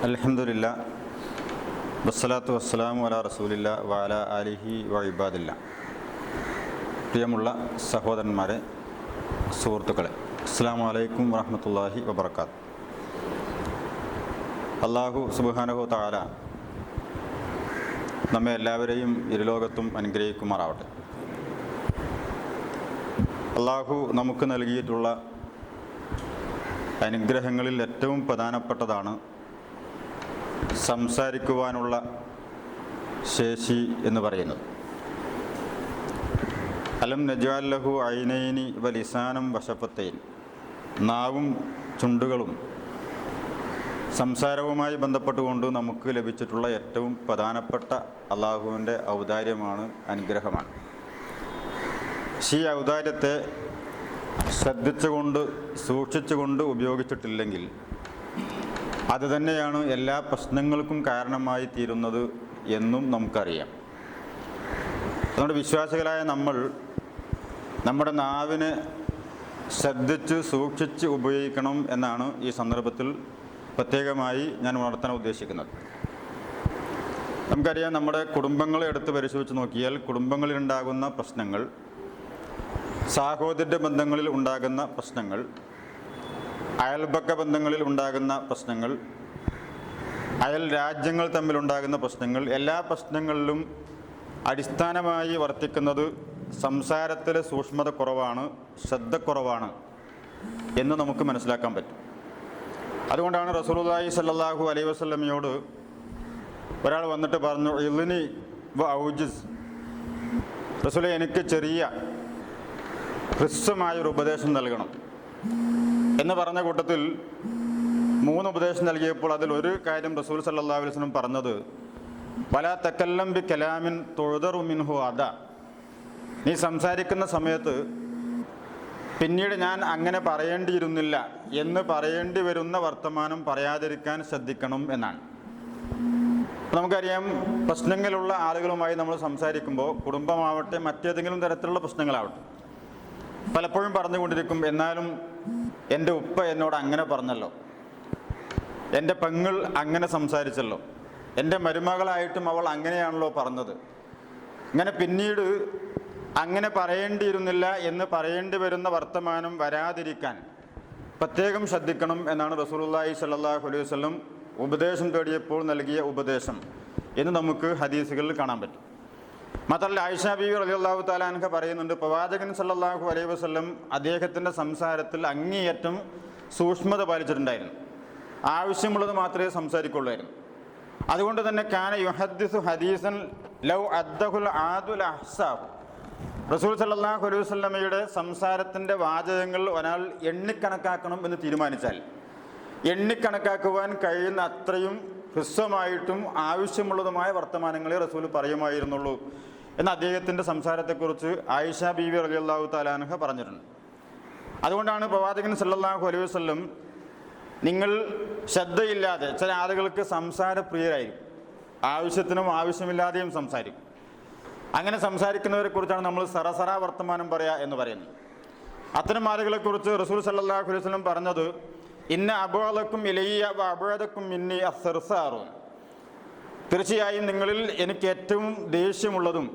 അൽഹംദുലില്ലാ വസ്സലാത്തു വസ്സലാമു അലാ റസൂലില്ലാ വഅലാ ആലിഹി വഇബാദില്ലാ. പ്രിയമുള്ള സഹോദരന്മാരെ, സുഹൃത്തുക്കളെ, അസ്സലാമു അലൈക്കും വറഹ്മത്തുള്ളാഹി വബറകാത്ത്. അല്ലാഹു സുബ്ഹാനഹു തആല നമ്മെ എല്ലാവരെയും ഇരുലോകത്തും അനുഗ്രഹിക്കുമാറാവട്ടെ. അല്ലാഹു നമുക്ക് നൽകിയിട്ടുള്ള അനുഗ്രഹങ്ങളിൽ ഏറ്റവും പ്രധാനപ്പെട്ടതാണ് സംസാരിക്കുവാനുള്ള ശേഷി എന്ന് പറയുന്നത്. അലം നജ്അൽ ലഹു ഐനൈനി വലിസാനം വശഫത്തൈൻ, നാവും ചുണ്ടുകളും സംസാരവുമായി ബന്ധപ്പെട്ടുകൊണ്ട് നമുക്ക് ലഭിച്ചിട്ടുള്ള ഏറ്റവും പ്രധാനപ്പെട്ട അള്ളാഹുവിൻ്റെ ഔദാര്യമാണ്, അനുഗ്രഹമാണ്. ഈ ഔദാര്യത്തെ ശ്രദ്ധിച്ചുകൊണ്ട് സൂക്ഷിച്ചുകൊണ്ട് ഉപയോഗിച്ചിട്ടില്ലെങ്കിൽ അത് തന്നെയാണ് എല്ലാ പ്രശ്നങ്ങൾക്കും കാരണമായി തീരുന്നത് എന്നും നമുക്കറിയാം. അതുകൊണ്ട് വിശ്വാസികളായ നമ്മൾ നമ്മുടെ നാവിനെ ശ്രദ്ധിച്ച് സൂക്ഷിച്ച് ഉപയോഗിക്കണം എന്നാണ് ഈ സന്ദർഭത്തിൽ പ്രത്യേകമായി ഞാൻ ഉണർത്താൻ ഉദ്ദേശിക്കുന്നത്. നമുക്കറിയാം, നമ്മുടെ കുടുംബങ്ങളെ എടുത്ത് പരിശോധിച്ച് നോക്കിയാൽ കുടുംബങ്ങളിലുണ്ടാകുന്ന പ്രശ്നങ്ങൾ, സാഹോദര്യ ബന്ധങ്ങളിൽ ഉണ്ടാകുന്ന പ്രശ്നങ്ങൾ, അയൽപക്ക ബന്ധങ്ങളിൽ ഉണ്ടാകുന്ന പ്രശ്നങ്ങൾ, അയൽ രാജ്യങ്ങൾ തമ്മിലുണ്ടാകുന്ന പ്രശ്നങ്ങൾ, എല്ലാ പ്രശ്നങ്ങളിലും അടിസ്ഥാനമായി വർത്തിക്കുന്നത് സംസാരത്തിലെ സൂക്ഷ്മത കുറവാണ്, ശ്രദ്ധക്കുറവാണ് എന്ന് നമുക്ക് മനസ്സിലാക്കാൻ പറ്റും. അതുകൊണ്ടാണ് റസൂലുള്ളാഹി സ്വല്ലല്ലാഹു അലൈഹി വസല്ലമയോട് ഒരാൾ വന്നിട്ട് പറഞ്ഞു, ഇൽനി വ ഔജിസ്, റസൂലേ, എനിക്ക് ചെറിയ ഹ്രസ്വമായൊരു ഉപദേശം നൽകണം എന്ന് പറഞ്ഞ കൂട്ടത്തിൽ 3 ഉപദേശം നൽകിയപ്പോൾ അതിൽ ഒരു കാര്യം റസൂൽ സല്ലല്ലാഹു അലൈഹി വസല്ലം പറഞ്ഞത്, വലാ തകല്ലം ബി കലാമിൻ തുഅദറു മിൻഹു അദാ, നീ സംസാരിക്കുന്ന സമയത്ത് പിന്നീട് ഞാൻ അങ്ങനെ പറയേണ്ടിയിരുന്നില്ല എന്ന് പറയേണ്ടി വരുന്ന വർത്തമാനം പറയാതിരിക്കാൻ ശ്രദ്ധിക്കണം എന്നാണ്. നമുക്കറിയാം, പ്രശ്നങ്ങളുള്ള ആളുകളുമായി നമ്മൾ സംസാരിക്കുമ്പോൾ, കുടുംബമാവട്ടെ മറ്റേതെങ്കിലും തരത്തിലുള്ള പ്രശ്നങ്ങളാവട്ടെ, പലപ്പോഴും പറഞ്ഞുകൊണ്ടിരിക്കും, എന്നാലും എൻ്റെ ഉപ്പ എന്നോട് അങ്ങനെ പറഞ്ഞല്ലോ, എൻ്റെ പെങ്ങൾ അങ്ങനെ സംസാരിച്ചല്ലോ, എൻ്റെ മരുമകളായിട്ടും അവൾ അങ്ങനെയാണല്ലോ പറഞ്ഞത്, ഇങ്ങനെ പിന്നീട് അങ്ങനെ പറയേണ്ടിയിരുന്നില്ല എന്ന് പറയേണ്ടി വരുന്ന വർത്തമാനം വരാതിരിക്കാൻ പ്രത്യേകം ശ്രദ്ധിക്കണം എന്നാണ് റസൂലുള്ളാഹി സ്വല്ലല്ലാഹു അലൈഹി വസല്ലം ഉപദേശം തേടിയപ്പോൾ നൽകിയ ഉപദേശം എന്ന് നമുക്ക് ഹദീസുകളിൽ കാണാൻ പറ്റും. മാത്രമല്ല, ആയിഷ ബീവി റളിയല്ലാഹു തആല അൻഹ പറയുന്നുണ്ട്, പ്രവാചകൻ സല്ലല്ലാഹു അലൈഹി വസല്ലം അദ്ദേഹത്തിൻ്റെ സംസാരത്തിൽ അങ്ങേയറ്റം സൂക്ഷ്മത പാലിച്ചിട്ടുണ്ടായിരുന്നു. ആവശ്യമുള്ളത് മാത്രമേ സംസാരിക്കുള്ളായിരുന്നു. അതുകൊണ്ട് തന്നെ കാന യുഹദ്ദിസു ഹദീസൻ ലൗ അദ്ദഹുൽ ആദുൽ അഹ്സാബ്, റസൂൽ സല്ലല്ലാഹു അലൈഹി വസല്ലമയുടെ സംസാരത്തിൻ്റെ വാചകങ്ങൾ ഒരാൾ എണ്ണിക്കണക്കാക്കണം എന്ന് തീരുമാനിച്ചാൽ എണ്ണിക്കണക്കാക്കുവാൻ കഴിയുന്ന അത്രയും ഹ്രസ്വമായിട്ടും ആവശ്യമുള്ളതുമായ വർത്തമാനങ്ങളെ റസൂൽ പറയുമായിരുന്നുള്ളൂ എന്ന് അദ്ദേഹത്തിൻ്റെ സംസാരത്തെക്കുറിച്ച് ആയിഷ ബീവി റളിയല്ലാഹു തആല അൻഹ പറഞ്ഞിട്ടുണ്ട്. അതുകൊണ്ടാണ് പ്രവാചകൻ സല്ലല്ലാഹു അലൈഹി വസല്ലം, നിങ്ങൾ ശ്രദ്ധയില്ലാതെ, ചില ആളുകൾക്ക് സംസാരപ്രിയരായിരിക്കും, ആവശ്യത്തിനും ആവശ്യമില്ലാതെയും സംസാരിക്കും. അങ്ങനെ സംസാരിക്കുന്നവരെ കുറിച്ചാണ് നമ്മൾ സറസറ വർത്തമാനം പറയുക എന്ന് പറയുന്നത്. അത്തരം ആളുകളെക്കുറിച്ച് റസൂൽ സല്ലല്ലാഹു അലൈഹി വസല്ലം പറഞ്ഞത്, ഇന്ന അബഅലക്കും ഇലയ്യ വ അബഅദക്കും മിന്നി അസ്സർസാറൂൻ, തീർച്ചയായും നിങ്ങളിൽ എനിക്ക് ഏറ്റവും ദേഷ്യമുള്ളതും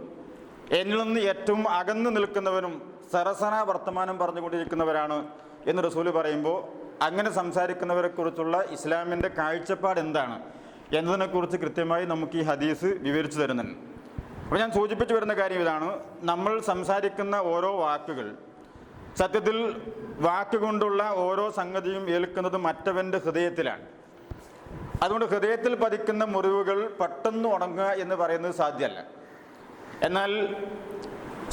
എന്നിൽ നിന്ന് ഏറ്റവും അകന്നു നിൽക്കുന്നവരും സറസറ വർത്തമാനം പറഞ്ഞുകൊണ്ടിരിക്കുന്നവരാണ് എന്ന് റസൂല് പറയുമ്പോൾ, അങ്ങനെ സംസാരിക്കുന്നവരെക്കുറിച്ചുള്ള ഇസ്ലാമിൻ്റെ കാഴ്ചപ്പാട് എന്താണ് എന്നതിനെക്കുറിച്ച് കൃത്യമായി നമുക്ക് ഈ ഹദീസ് വിവരിച്ചു തരുന്നുണ്ട്. അപ്പോൾ ഞാൻ സൂചിപ്പിച്ചു വരുന്ന കാര്യം ഇതാണ്, നമ്മൾ സംസാരിക്കുന്ന ഓരോ വാക്കുകൾ, സത്യത്തിൽ വാക്കുകൊണ്ടുള്ള ഓരോ സംഗതിയും ഏൽക്കുന്നത് മറ്റവൻ്റെ ഹൃദയത്തിലാണ്. അതുകൊണ്ട് ഹൃദയത്തിൽ പതിക്കുന്ന മുറിവുകൾ പെട്ടെന്ന് ഉണങ്ങുക എന്ന് പറയുന്നത് സാധ്യമല്ല. എന്നാൽ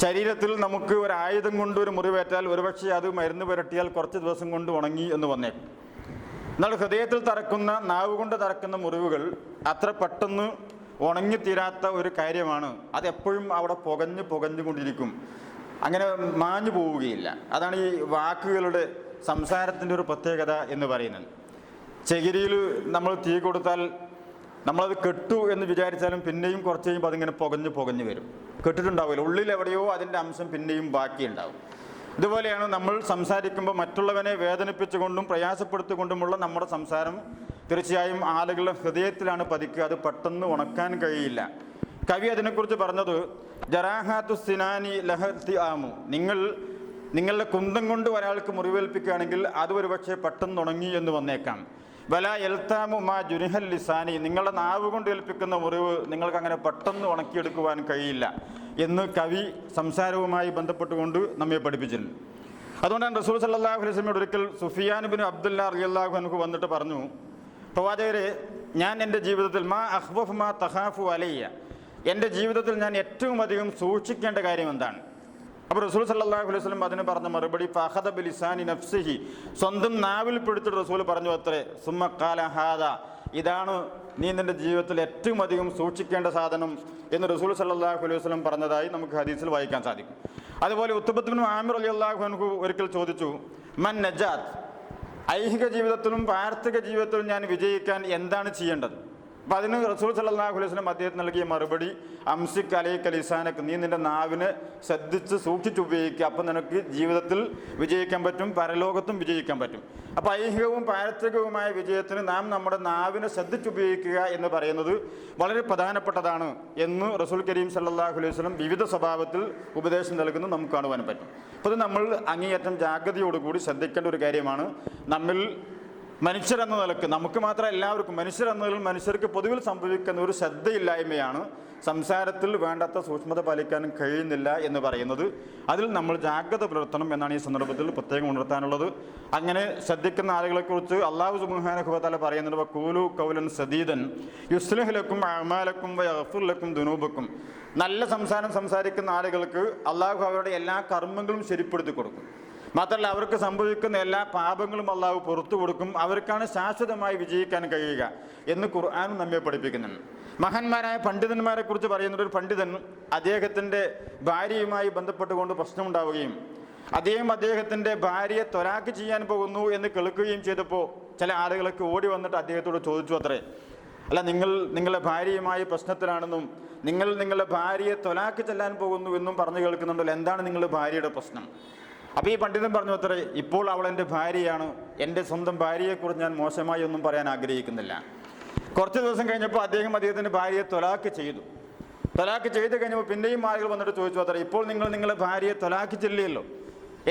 ശരീരത്തിൽ നമുക്ക് ഒരു ആയുധം കൊണ്ട് ഒരു മുറിവേറ്റാൽ ഒരുപക്ഷെ അത് മരുന്ന് പുരട്ടിയാൽ കുറച്ച് ദിവസം കൊണ്ട് ഉണങ്ങി എന്ന് വന്നേക്കും. എന്നാൽ ഹൃദയത്തിൽ തറക്കുന്ന, നാവ് കൊണ്ട് തറക്കുന്ന മുറിവുകൾ അത്ര പെട്ടെന്ന് ഉണങ്ങിത്തീരാത്ത ഒരു കാര്യമാണ്. അതെപ്പോഴും അവിടെ പുകഞ്ഞുകൊണ്ടിരിക്കും, അങ്ങനെ മാഞ്ഞു പോവുകയില്ല. അതാണ് ഈ വാക്കുകളുടെ, സംസാരത്തിൻ്റെ ഒരു പ്രത്യേകത എന്ന് പറയുന്നത്. ചകിരിയിൽ നമ്മൾ തീ കൊടുത്താൽ നമ്മളത് കെട്ടു എന്ന് വിചാരിച്ചാലും പിന്നെയും കുറച്ച് കഴിയുമ്പോൾ അതിങ്ങനെ പുകഞ്ഞു വരും, കെട്ടിട്ടുണ്ടാവില്ല, ഉള്ളിൽ എവിടെയോ അതിൻ്റെ അംശം പിന്നെയും ബാക്കിയുണ്ടാവും. ഇതുപോലെയാണ് നമ്മൾ സംസാരിക്കുമ്പോൾ മറ്റുള്ളവനെ വേദനിപ്പിച്ചുകൊണ്ടും പ്രയാസപ്പെടുത്തിക്കൊണ്ടുമുള്ള നമ്മുടെ സംസാരം തീർച്ചയായും ആളുകളുടെ ഹൃദയത്തിലാണ് പതിക്കുക, അത് പെട്ടെന്ന് ഉണക്കാൻ കഴിയില്ല. കവി അതിനെക്കുറിച്ച് പറഞ്ഞത് ജറാഹാത്തു സിനാനി ലഹത്തി ആമു, നിങ്ങളുടെ കുന്തം കൊണ്ട് ഒരാൾക്ക് മുറിവേൽപ്പിക്കുകയാണെങ്കിൽ അത് ഒരുപക്ഷെ പെട്ടെന്ന് ഉണങ്ങി എന്ന് വന്നേക്കാം. വല എൽത്താമു മാ ജുനിഹൽ ലിസാനി, നിങ്ങളുടെ നാവ് കൊണ്ട് ഏൽപ്പിക്കുന്ന മുറിവ് നിങ്ങൾക്ക് അങ്ങനെ പെട്ടെന്ന് ഉണക്കിയെടുക്കുവാൻ കഴിയില്ല എന്ന് കവി സംസാരവുമായി ബന്ധപ്പെട്ടുകൊണ്ട് നമ്മെ പഠിപ്പിച്ചിട്ടുണ്ട്. അതുകൊണ്ടാണ് റസൂൽ സല്ലല്ലാഹു അലൈഹി വസല്ലം ഒരിക്കൽ സുഫിയാൻ ബിൻ അബ്ദുല്ലാ റളിയല്ലാഹു അൻഹു വന്നിട്ട് പറഞ്ഞു, പ്രവാചകരെ, ഞാൻ എൻ്റെ ജീവിതത്തിൽ മാ അഖ്വഫ് മാ തഖാഫു അലയ്യ, എൻ്റെ ജീവിതത്തിൽ ഞാൻ ഏറ്റവും അധികം സൂക്ഷിക്കേണ്ട കാര്യം എന്താണ്? അപ്പോൾ റസൂൽ സല്ലല്ലാഹു അലൈഹി വസല്ലം അതിന് പറഞ്ഞ മറുപടി ഫഖദ ബിലിസാനി നഫ്സിഹി, സ്വന്തം നാവിൽ പിടിച്ചിട്ട് റസൂൽ പറഞ്ഞു അത്രേ, സുമ്മ ഖാല ഹാദാ, ഇതാണ് നീ നിൻ്റെ ജീവിതത്തിൽ ഏറ്റവും അധികം സൂക്ഷിക്കേണ്ട സാധനം എന്ന് റസൂൽ സല്ലല്ലാഹു അലൈഹി വസല്ലം പറഞ്ഞതായി നമുക്ക് ഹദീസിൽ വായിക്കാൻ സാധിക്കും. അതുപോലെ ഉത്ബത്ത് ബിൻ ആമിർ റളിയല്ലാഹു അൻഹു ഒരിക്കൽ ചോദിച്ചു, മൻ നജാത്ത്, ഐഹിക ജീവിതത്തിലും പാർത്ഥിക ജീവിതത്തിലും ഞാൻ വിജയിക്കാൻ എന്താണ് ചെയ്യേണ്ടത്? അപ്പം അതിന് റസൂൽ സല്ലല്ലാഹു അലൈഹി വസല്ലം അദ്ദേഹത്തിന് നൽകിയ മറുപടി, അംസിക് അലൈക ലിസാനക്, നീ നിൻ്റെ നാവിനെ ശ്രദ്ധിച്ച് സൂക്ഷിച്ചുപയോഗിക്കുക, അപ്പം നിനക്ക് ജീവിതത്തിൽ വിജയിക്കാൻ പറ്റും, പരലോകത്തും വിജയിക്കാൻ പറ്റും. അപ്പോൾ ഐഹികവും പാരത്രികവുമായ വിജയത്തിന് നാം നമ്മുടെ നാവിനെ ശ്രദ്ധിച്ചുപയോഗിക്കുക എന്ന് പറയുന്നത് വളരെ പ്രധാനപ്പെട്ടതാണ് എന്ന് റസൂൽ കരീം സല്ലല്ലാഹു അലൈഹി വസല്ലം വിവിധ സ്വഭാവത്തിൽ ഉപദേശം നൽകുന്നത് നമുക്ക് കാണുവാൻ പറ്റും. അപ്പോൾ ഇത് നമ്മൾ അങ്ങേയറ്റം ജാഗ്രതയോടുകൂടി ശ്രദ്ധിക്കേണ്ട ഒരു കാര്യമാണ്. നമ്മിൽ മനുഷ്യരെന്ന നിലക്ക്, നമുക്ക് മാത്രം എല്ലാവർക്കും മനുഷ്യരെന്ന നിലയിൽ മനുഷ്യർക്ക് പൊതുവിൽ സംഭവിക്കുന്ന ഒരു ശ്രദ്ധയില്ലായ്മയാണ് സംസാരത്തിൽ വേണ്ടാത്ത സൂക്ഷ്മത പാലിക്കാൻ കഴിയുന്നില്ല എന്ന് പറയുന്നത്. അതിൽ നമ്മൾ ജാഗ്രത പുലർത്തണം എന്നാണ് ഈ സന്ദർഭത്തിൽ പ്രത്യേകം ഉണർത്താനുള്ളത്. അങ്ങനെ ശ്രദ്ധിക്കുന്ന ആളുകളെക്കുറിച്ച് അല്ലാഹു സുബ്ഹാനഹു വ തആല പറയുന്നത്, വഖൂലു ഖൗലൻ സദീദൻ യുസ്ലിഹ് ലക്കും അഅമാലക്കും വയഗ്ഫിർ ലക്കും ദുനൂബക്കും, നല്ല സംസാരം സംസാരിക്കുന്ന ആളുകൾക്ക് അല്ലാഹു അവരുടെ എല്ലാ കർമ്മങ്ങളും ശരിപ്പെടുത്തി കൊടുക്കും. മാത്രമല്ല അവർക്ക് സംഭവിക്കുന്ന എല്ലാ പാപങ്ങളും അല്ലാഹു പുറത്തു കൊടുക്കും. അവർക്കാണ് ശാശ്വതമായി വിജയിക്കാൻ കഴിയുക എന്ന് ഖുർആൻ നമ്മെ പഠിപ്പിക്കുന്നുണ്ട്. മഹാന്മാരായ പണ്ഡിതന്മാരെ കുറിച്ച് പറയുന്ന ഒരു പണ്ഡിതൻ അദ്ദേഹത്തിൻ്റെ ഭാര്യയുമായി ബന്ധപ്പെട്ടുകൊണ്ട് പ്രശ്നമുണ്ടാവുകയും അദ്ദേഹത്തിൻ്റെ ഭാര്യയെ ത്വലാഖ് ചെയ്യാൻ പോകുന്നു എന്ന് കേൾക്കുകയും ചെയ്തപ്പോൾ ചില ആളുകളൊക്കെ ഓടി വന്നിട്ട് അദ്ദേഹത്തോട് ചോദിച്ചു അത്രേ, അല്ല, നിങ്ങളുടെ ഭാര്യയുമായി പ്രശ്നത്തിലാണെന്നും നിങ്ങളുടെ ഭാര്യയെ ത്വലാഖ് ചെല്ലാൻ പോകുന്നു എന്നും പറഞ്ഞു കേൾക്കുന്നുണ്ടല്ലോ, എന്താണ് നിങ്ങളുടെ ഭാര്യയുടെ പ്രശ്നം? അപ്പോൾ ഈ പണ്ഡിതൻ പറഞ്ഞു അത്രേ, ഇപ്പോൾ അവൾ എൻ്റെ ഭാര്യയാണ്, എൻ്റെ സ്വന്തം ഭാര്യയെക്കുറിച്ച് ഞാൻ മോശമായി ഒന്നും പറയാൻ ആഗ്രഹിക്കുന്നില്ല. കുറച്ച് ദിവസം കഴിഞ്ഞപ്പോൾ അദ്ദേഹത്തിൻ്റെ ഭാര്യയെ ത്വലാഖ് ചെയ്തു. ത്വലാഖ് ചെയ്ത് കഴിഞ്ഞപ്പോൾ പിന്നെയും ആളുകൾ വന്നിട്ട് ചോദിച്ചു അത്രേ, ഇപ്പോൾ നിങ്ങളുടെ ഭാര്യയെ ത്വലാഖ് ചെല്ലിയല്ലോ,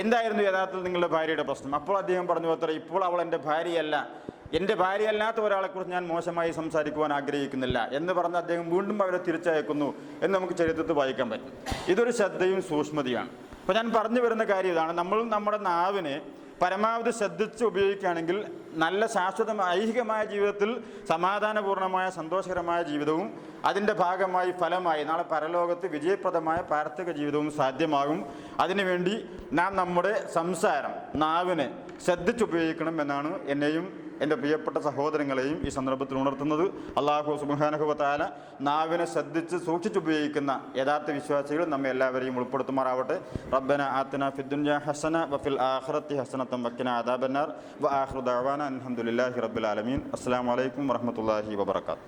എന്തായിരുന്നു യഥാർത്ഥത്തിൽ നിങ്ങളുടെ ഭാര്യയുടെ പ്രശ്നം? അപ്പോൾ അദ്ദേഹം പറഞ്ഞു അത്രേ, ഇപ്പോൾ അവൾ എൻ്റെ ഭാര്യയല്ല, എൻ്റെ ഭാര്യയല്ലാത്ത ഒരാളെക്കുറിച്ച് ഞാൻ മോശമായി സംസാരിക്കുവാൻ ആഗ്രഹിക്കുന്നില്ല എന്ന് പറഞ്ഞ് അദ്ദേഹം വീണ്ടും അവരെ തിരിച്ചയക്കുന്നു എന്ന് നമുക്ക് ചരിത്രത്തിൽ വായിക്കാൻ പറ്റും. ഇതൊരു ശ്രദ്ധയും സൂക്ഷ്മതയാണ്. അപ്പോൾ ഞാൻ പറഞ്ഞു വരുന്ന കാര്യം ഇതാണ്, നമ്മൾ നമ്മുടെ നാവിനെ പരമാവധി ശ്രദ്ധിച്ച് ഉപയോഗിക്കുകയാണെങ്കിൽ നല്ല ശാശ്വതമായ ഐഹികമായ ജീവിതത്തിൽ സമാധാനപൂർണ്ണമായ സന്തോഷകരമായ ജീവിതവും അതിൻ്റെ ഭാഗമായി ഫലമായി നാളെ പരലോകത്ത് വിജയപ്രദമായ പാർത്ഥിക ജീവിതവും സാധ്യമാകും. അതിനുവേണ്ടി നാം നമ്മുടെ സംസാരം, നാവിനെ ശ്രദ്ധിച്ചുപയോഗിക്കണം എന്നാണ് എന്നെയും എൻ്റെ പ്രിയപ്പെട്ട സഹോദരങ്ങളെയും ഈ സന്ദർഭത്തിൽ ഉണർത്തുന്നത്. അല്ലാഹു സുബ്ഹാനഹു വ തആല നാവിനെ ശ്രദ്ധിച്ച് സൂക്ഷിച്ചുപയോഗിക്കുന്ന യഥാർത്ഥ വിശ്വാസികൾ നമ്മെ എല്ലാവരെയും ഉൾപ്പെടുത്തുമാറാവട്ടെ. റബ്ബന ആതിനാ ഫിദ്ദുനിയ ഹസന വഫിൽ ആഖിറതി ഹസനതൻ വഖിനാ അദാബന്നാർ വ ആഖിറു ദഅവാന അൽഹംദുലില്ലാഹി റബ്ബിൽ ആലമീൻ. അസ്സലാമു അലൈക്കും വറഹ്മത്തുള്ളാഹി വബറകാതുഹു.